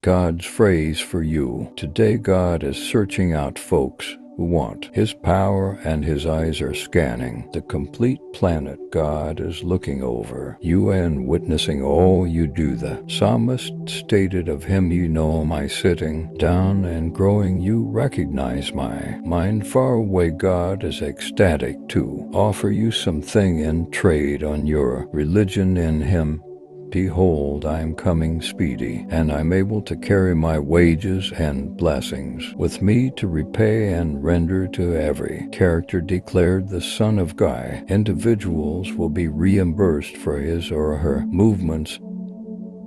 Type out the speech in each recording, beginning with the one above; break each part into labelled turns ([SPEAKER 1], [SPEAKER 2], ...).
[SPEAKER 1] God's phrase for you. Today God is searching out folks who want His power, and His eyes are scanning the complete planet. God is looking over you and witnessing all you do. The psalmist stated of Him, "You know my sitting down and growing, you recognize my mind far away." God is ecstatic to offer you something in trade on your religion in Him. "Behold, I am coming speedy, and I'm able to carry my wages and blessings with me to repay and render to every character," declared the Son of God. Individuals will be reimbursed for his or her movements,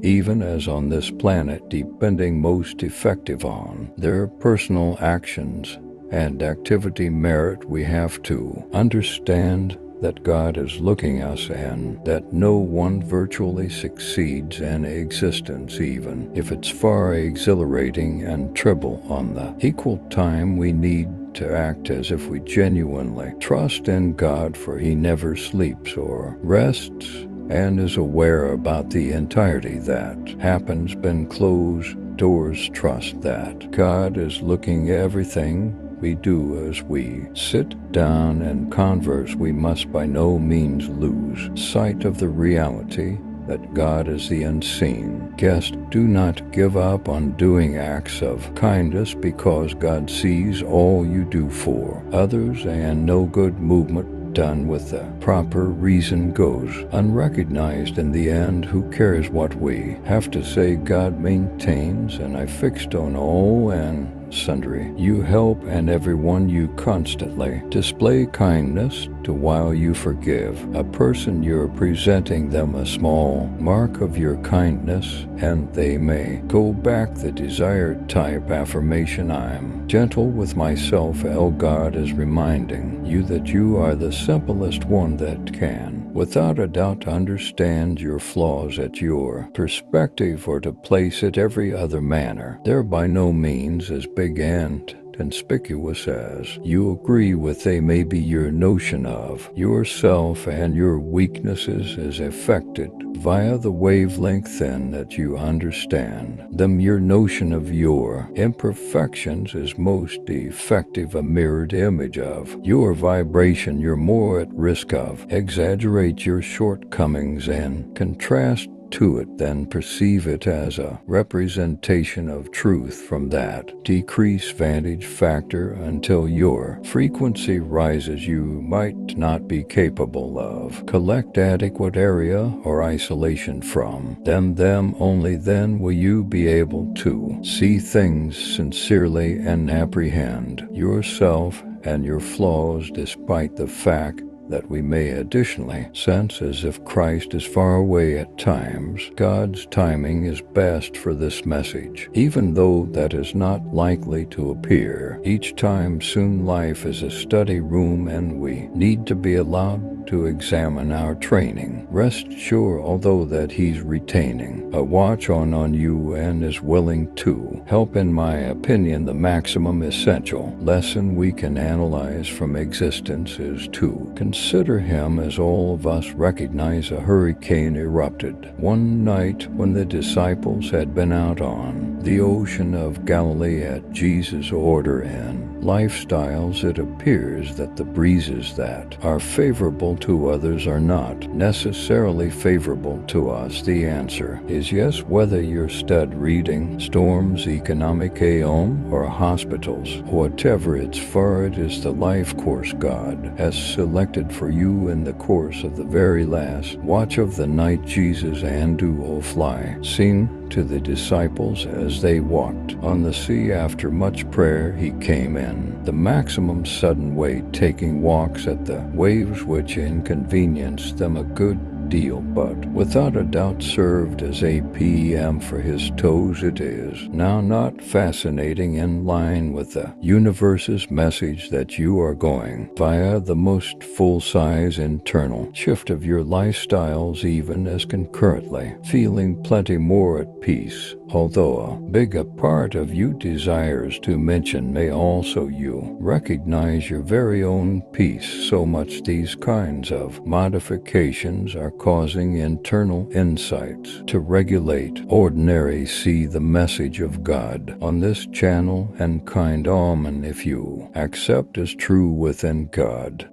[SPEAKER 1] even as on this planet, depending most effective on their personal actions and activity merit. We have to understand that God is looking us, and that no one virtually succeeds in existence, even if it's far exhilarating and trivial. On the equal time, we need to act as if we genuinely trust in God, for He never sleeps or rests and is aware about the entirety that happens behind closed doors. Trust that God is looking at everything we do. As we sit down and converse, we must by no means lose sight of the reality that God is the unseen guest. Do not give up on doing acts of kindness, because God sees all you do for others, and no good movement done with the proper reason goes unrecognized in the end. Who cares what we have to say? God maintains, and I fixed on all and sundry you help, and everyone you constantly display kindness to. While you forgive a person, you're presenting them a small mark of your kindness, and they may go back the desired type. Affirmation: I'm gentle with myself. God is reminding you that you are the simplest one that can, without a doubt, understand your flaws at your perspective, or to place it every other manner. They're by no means as big and conspicuous as you agree with. They may be. Your notion of yourself and your weaknesses is affected via the wavelength then that you understand them. Your notion of your imperfections is most effective, a mirrored image of your vibration. You're more at risk of exaggerate your shortcomings and contrast to it than perceive it as a representation of truth. From that decreased vantage factor, until your frequency rises, you might not be capable of collect adequate area or isolation from them. Only then will you be able to see things sincerely and apprehend yourself and your flaws, despite the fact that we may additionally sense as if Christ is far away at times. God's timing is best for this message, even though that is not likely to appear each time soon. Life is a study room, and we need to be allowed to examine our training. Rest sure, although, that He's retaining a watch on you and is willing to help. In my opinion, the maximum essential lesson we can analyze from existence is to consider Him. As all of us recognize, a hurricane erupted one night when the disciples had been out on the ocean of Galilee at Jesus' order and lifestyles. It appears that the breezes that are favorable to others are not necessarily favorable to us. The answer is yes, whether you're stud reading, storms, economic aeon, or hospitals. Whatever it's for, it is the life course God has selected for you. In the course of the very last watch of the night, Jesus and do fly seen to the disciples as they walked on the sea. After much prayer, He came in the maximum sudden way, taking walks at the waves, which inconvenienced them a good deal, but without a doubt served as a PM for His toes. It is now not fascinating, in line with the universe's message, that you are going via the most full-size internal shift of your lifestyles, even as concurrently feeling plenty more at peace Although a big a part of you desires to mention may also you recognize your very own peace so much these kinds of modifications are causing internal insights to regulate ordinary see the message of God on this channel and kind almond if you accept as true within God